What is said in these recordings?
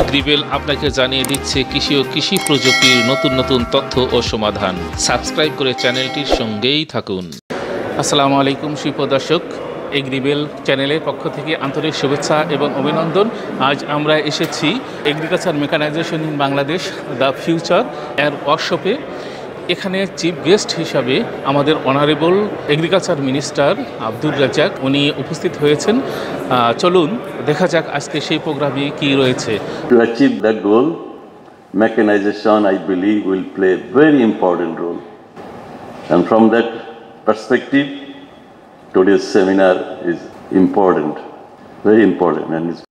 এগ্রিবেল আপনাকে জানিয়ে দিচ্ছে কৃষি ও কৃষি প্রযুক্তির নতুন নতুন তথ্য ও সমাধান। সাবস্ক্রাইব করে চ্যানেলটির সঙ্গেই থাকুন। আসসালামু আলাইকুম দর্শক, এগ্রিবেল চ্যানেলের পক্ষ থেকে আন্তরিক শুভেচ্ছা এবং অভিনন্দন। আজ আমরা এসেছি agriculture mechanisation in Bangladesh the future এর ওয়ার্কশপে। এখানে চিফ গেস্ট হিসাবে আমাদের honourable agriculture minister Abdur Razzaque উনি উপস্থিত হয়েছেন। চলুন দেখা যাক আজকে সেই প্রোগ্রামে কি রয়েছে। To achieve that goal, mechanization, I believe, will play a very important role. And from that perspective, today's seminar is important, very important. And it's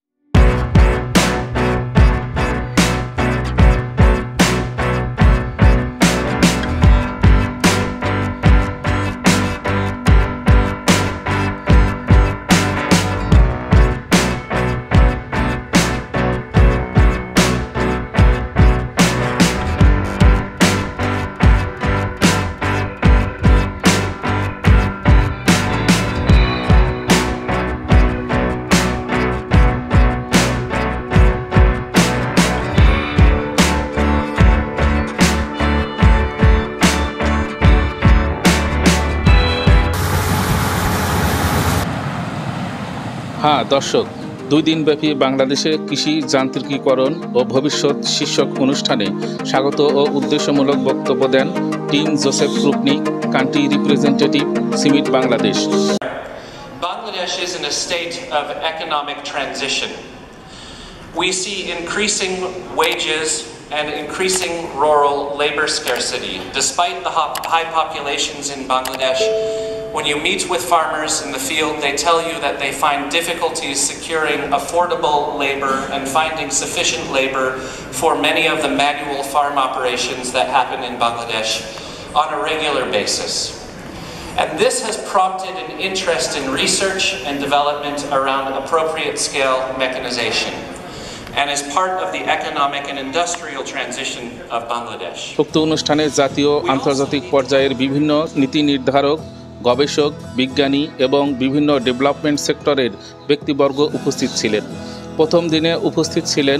দর্শক, 2 দিনব্যাপী বাংলাদেশে কৃষি যান্ত্রিকীকরণ ও ভবিষ্যৎ শীর্ষক অনুষ্ঠানে স্বাগত ও উদ্দেশ্যমূলক বক্তব্য দেন Tim Joseph Krupnik, country representative CIMMYT Bangladesh. Bangladesh is in a state of economic transition. We see increasing wages and increasing rural labor scarcity. Despite the high populations in Bangladesh, when you meet with farmers in the field, they tell you that they find difficulties securing affordable labor and finding sufficient labor for many of the manual farm operations that happen in Bangladesh on a regular basis. And this has prompted an interest in research and development around appropriate scale mechanization, and is part of the economic and industrial transition of Bangladesh. উক্ত অনুষ্ঠানে জাতীয় আন্তর্জাতিক পর্যায়ের বিভিন্ন নীতি নির্ধারক, গবেষক, বিজ্ঞানী এবং বিভিন্ন ডেভেলপমেন্ট সেক্টরের ব্যক্তিবর্গ উপস্থিত ছিলেন। প্রথম দিনে উপস্থিত ছিলেন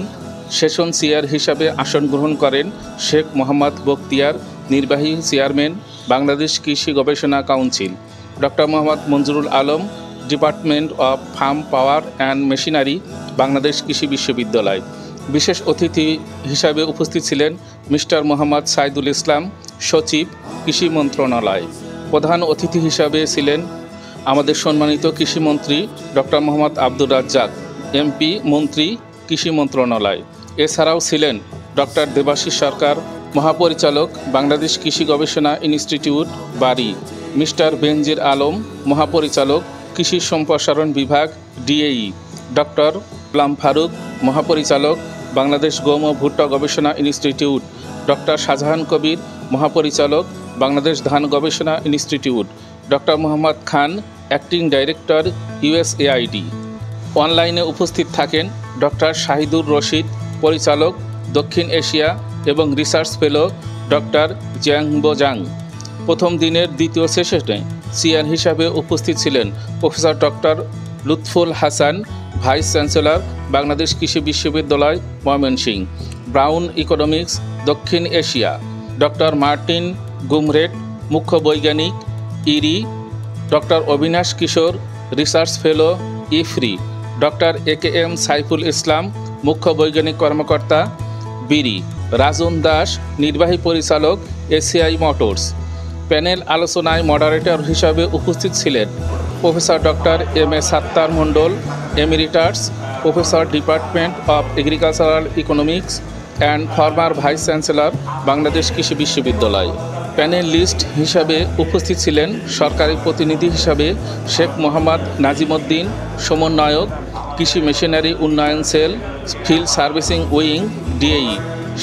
সেশন চেয়ার হিসাবে আসন গ্রহণ করেন শেখ মোহাম্মদ বখতিয়ার, নির্বাহী চেয়ারম্যান, বাংলাদেশ কৃষি গবেষণা council, doctor Mohammad Manjurul Alam, department of farm power and machinery, Bangladesh কৃষি বিশ্ববিদ্যালয়। বিশেষ অতিথি হিসাবে উপস্থিত ছিলেন মিস্টার মোহাম্মদ সাইদুল ইসলাম, সচিব, কৃষি মন্ত্রণালয়। প্রধান অতিথি হিসাবে ছিলেন আমাদের সম্মানিত কৃষিমন্ত্রী ডক্টর মোহাম্মদ আব্দুর রাজ্জাক, MP, মন্ত্রী, কৃষি মন্ত্রণালয়। এছাড়াও ছিলেন ডক্টর দেবাশিস সরকার, মহাপরিচালক, বাংলাদেশ কৃষি গবেষণা ইনস্টিটিউট, বাড়ি, মিস্টার বেনজির আলম, মহাপরিচালক, কৃষি সম্প্রসারণ বিভাগ, DAE, ডক্টর গোলাম ফারুক, মহাপরিচালক, বাংলাদেশ গম ও ভুট্টা গবেষণা ইনস্টিটিউট, ডক্টর শাহজাহান কবির, মহাপরিচালক, বাংলাদেশ ধান গবেষণা ইনস্টিটিউট, ডক্টর মোহাম্মদ খান, অ্যাক্টিং ডাইরেক্টর, USAID। অনলাইনে উপস্থিত থাকেন ডক্টর শাহিদুর রশিদ, পরিচালক, দক্ষিণ এশিয়া এবং রিসার্চ ফেলো, ডক্টর জিয়াংবোজাং। প্রথম দিনের দ্বিতীয় সেশনে চেয়ার হিসাবে উপস্থিত ছিলেন professor doctor Lutful Hasan, vice chancellor, Bangladesh কৃষি বিশ্ববিদ্যালয়, ময়মনসিংহ, ব্রাউন ইকোনমিক্স, দক্ষিণ এশিয়া, ডক্টর মার্টিন গুমরেট, মুখ্য বৈজ্ঞানিক, IRRI, doctor Abinash Kishore, research fellow, IFPRI, doctor AKM Saiful Islam, মুখ্য বৈজ্ঞানিক কর্মকর্তা, বিরি, রাজন দাস, নির্বাহী পরিচালক, ACI মোটরস। প্যানেল আলোচনায় মডারেটর হিসাবে উপস্থিত ছিলেন professor doctor M.A. Sattar Mondal, emeritus, professor, department of agricultural economics and former vice chancellor, Bangladesh কৃষি বিশ্ববিদ্যালয়। প্যানেল লিস্ট হিসাবে উপস্থিত ছিলেন সরকারি প্রতিনিধি হিসাবে শেখ মোহাম্মদ নাজিমউদ্দিন, সমন্বয়ক, কৃষি মেশিনারি উন্নয়ন cell, field servicing wing, DAE।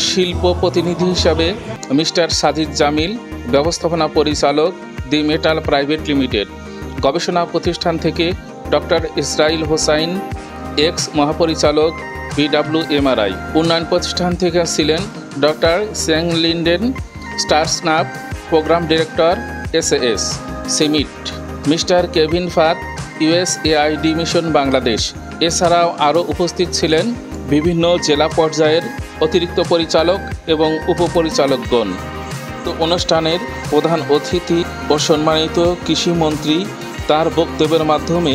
শিল্প প্রতিনিধি হিসাবে মিস্টার সাজিদ জামিল, ব্যবস্থাপনা পরিচালক, দি মেটাল প্রাইভেট লিমিটেড। গবেষণা প্রতিষ্ঠান থেকে ডক্টর ইসরাইল হোসাইন, এক্স মহাপরিচালক, BWMRI। উন্নয়ন প্রতিষ্ঠান থেকে ছিলেন ডক্টর সেং লিন্ডেন, স্টার স্ন্যাপ, programme director, SAS, CIMMYT। Mister Kevin ফাত, USAID মিশন বাংলাদেশ। এছাড়াও আরও উপস্থিত ছিলেন বিভিন্ন জেলা পর্যায়ের অতিরিক্ত পরিচালক এবং উপপরিচালকগণ। তো অনুষ্ঠানের প্রধান অতিথি ও সম্মানিত কৃষিমন্ত্রী তার বক্তব্যের মাধ্যমে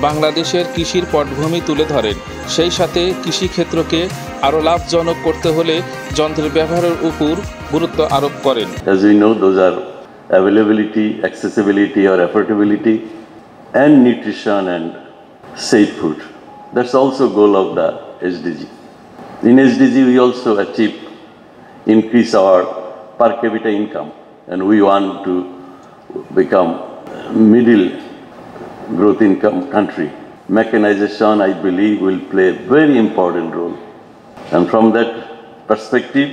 বাংলাদেশের কৃষির পটভূমি তুলে ধরেন। সেই সাথে কৃষিক্ষেত্রকে আরও লাভজনক করতে হলে যন্ত্রের ব্যবহারের উপর গুরুত্ব আরোপ করেন। As we know, those are availability, accessibility or affordability, and nutrition and safe food. That's also goal of the SDG. In SDG, we also achieve increase our per capita income, and we want to become middle growth income country. Mechanization, I believe, will play a very important role. And from that perspective,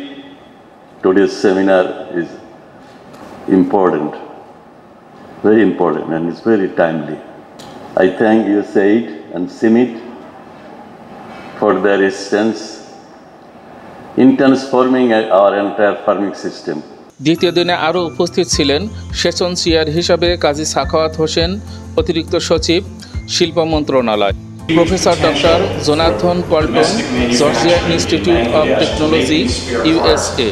today's seminar is important, very important, and it's very timely. I thank USAID and CIMMYT for their assistance in transforming our entire farming system. দ্বিতীয় দিনে আরও উপস্থিত ছিলেন session chair হিসাবে কাজী সাখাওয়াত হোসেন, অতিরিক্ত সচিব, শিল্প মন্ত্রণালয়, professor doctor Jonathan Colton, Georgia institute of technology, USA,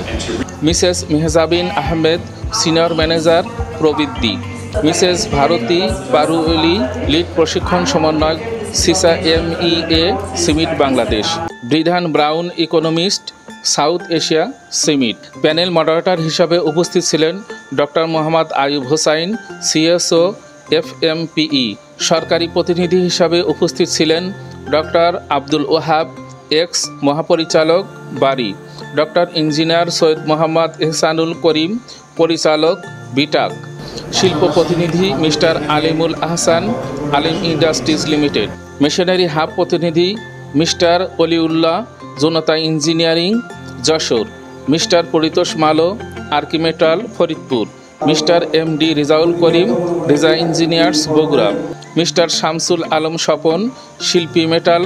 Mrs Mehzabin Ahmed, senior manager, প্রবৃদ্ধি, মিসেস ভারতী পারুলি, লিড প্রশিক্ষণ সমন্বয়ক, CIMMYT CIMMYT বাংলাদেশ, ব্রিধান brown, economist, south Asia, CIMMYT। Panel moderator হিসাবে উপস্থিত ছিলেন doctor Mohammad Ayub Hossain, CSO, FMPE। সরকারি প্রতিনিধি হিসাবে উপস্থিত ছিলেন ডক্টর আব্দুল ওহাব, এক্স মহাপরিচালক, বাড়ি, ডক্টর ইঞ্জিনিয়ার সৈয়দ মোহাম্মদ এহসানুল করিম, পরিচালক, বিটাক। শিল্প প্রতিনিধি mister Alimul Ahsan, Alim industries limited. Machinery hub প্রতিনিধি mister Oliullah, Janata engineering, Jessore, mister Paritosh Malo, Archimetal, Faridpur, mister MD Rezaul Karim, Reza engineers, Bogura, mister Shamsul Alam Swapan, Shilpi metal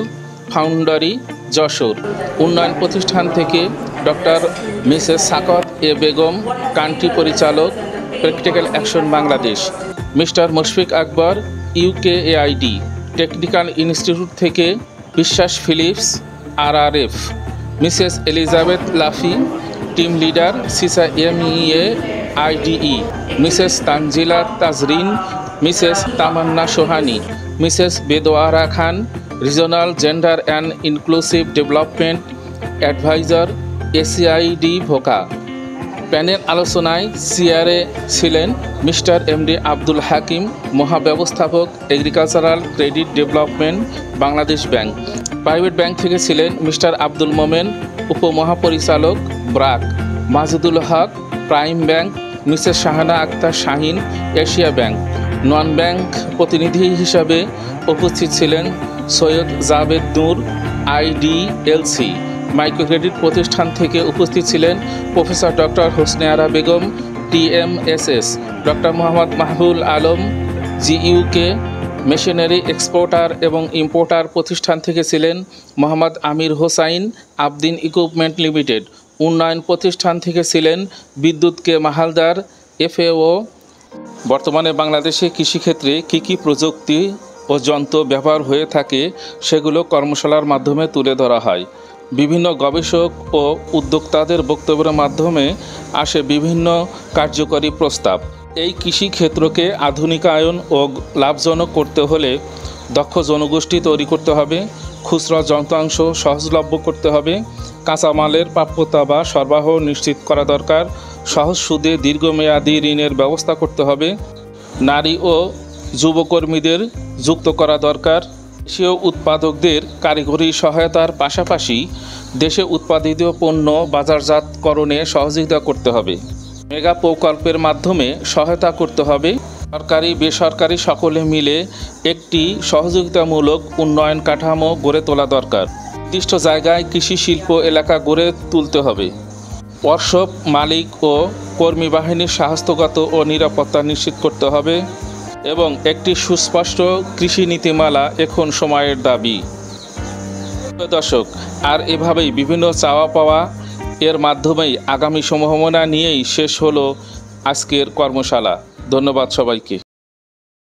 foundry, Jessore. উন্নয়ন প্রতিষ্ঠান থেকে ডক্টর মিসেস সাকাত এ বেগম, কান্ট্রি পরিচালক, practical action Bangladesh, mister Mushfiq Akbar, UKAID। Technical institute থেকে Biswas Philips, RRF, Mrs Elizabeth Laffey, team leader, CIMMYT Mrs Tanzila Tazrin, Mrs Tamanna Sohani, Mrs Bedowara Khan, regional gender and inclusive development adviser, ACID ভোকা। প্যানেল আলোচনায় চেয়ারে ছিলেন মিস্টার MD আব্দুল হাকিম, মহাব্যবস্থাপক, agricultural credit development, Bangladesh bank. Private bank থেকে ছিলেন mister Abdul Momen, উপমহাপরিচালক, BRAC, Majidul Haque, prime bank, Mrs Shahana Akter Shahin, Asia bank. Non bank প্রতিনিধি হিসাবে উপস্থিত ছিলেন সৈয়দ জাবেদ নূর, IDLC। মাইক্রোক্রেডিট প্রতিষ্ঠান থেকে উপস্থিত ছিলেন professor doctor Hosne Ara Begum, TMSS, doctor Mohammad Mahbul Alam, GUK। Machinery exporter এবং ইম্পোর্টার প্রতিষ্ঠান থেকে ছিলেন মোহাম্মদ আমির হোসাইন, আবদিন ইকুইপমেন্ট লিমিটেড। উন্নয়ন প্রতিষ্ঠান থেকে ছিলেন বিদ্যুৎ কে মাহালদার, FAO। বর্তমানে বাংলাদেশে কৃষিক্ষেত্রে কী কী প্রযুক্তি ও যন্ত্র ব্যবহার হয়ে থাকে সেগুলো কর্মশালার মাধ্যমে তুলে ধরা হয়। বিভিন্ন গবেষক ও উদ্যোক্তাদের বক্তব্যের মাধ্যমে আসে বিভিন্ন কার্যকরী প্রস্তাব। এই কৃষিক্ষেত্রকে আধুনিকায়ন ও লাভজনক করতে হলে দক্ষ জনগোষ্ঠী তৈরি করতে হবে, খুচরা যন্ত্রাংশ সহজলভ্য করতে হবে, কাঁচামালের প্রাপ্যতা বা সরবরাহ নিশ্চিত করা দরকার, সহজ সুদে দীর্ঘমেয়াদী ঋণের ব্যবস্থা করতে হবে, নারী ও যুবকর্মীদের যুক্ত করা দরকার, দেশীয় উৎপাদকদের কারিগরি সহায়তার পাশাপাশি দেশে উৎপাদিত পণ্য বাজারজাতকরণে সহযোগিতা করতে হবে, মেগা প্রকল্পের মাধ্যমে সহায়তা করতে হবে। সরকারি বেসরকারি সকলে মিলে একটি সহযোগিতামূলক উন্নয়ন কাঠামো গড়ে তোলা দরকার। নির্দিষ্ট জায়গায় কৃষি শিল্প এলাকা গড়ে তুলতে হবে। ওয়ার্কশপ মালিক ও কর্মী বাহিনীর স্বাস্থ্যগত ও নিরাপত্তা নিশ্চিত করতে হবে এবং একটি সুস্পষ্ট কৃষি নীতিমালা এখন সময়ের দাবি। দর্শক, আর এভাবেই বিভিন্ন চাওয়া পাওয়া এর মাধ্যমেই আগামী সম্ভাবনা নিয়েই শেষ হলো আজকের কর্মশালা। ধন্যবাদ সবাইকে।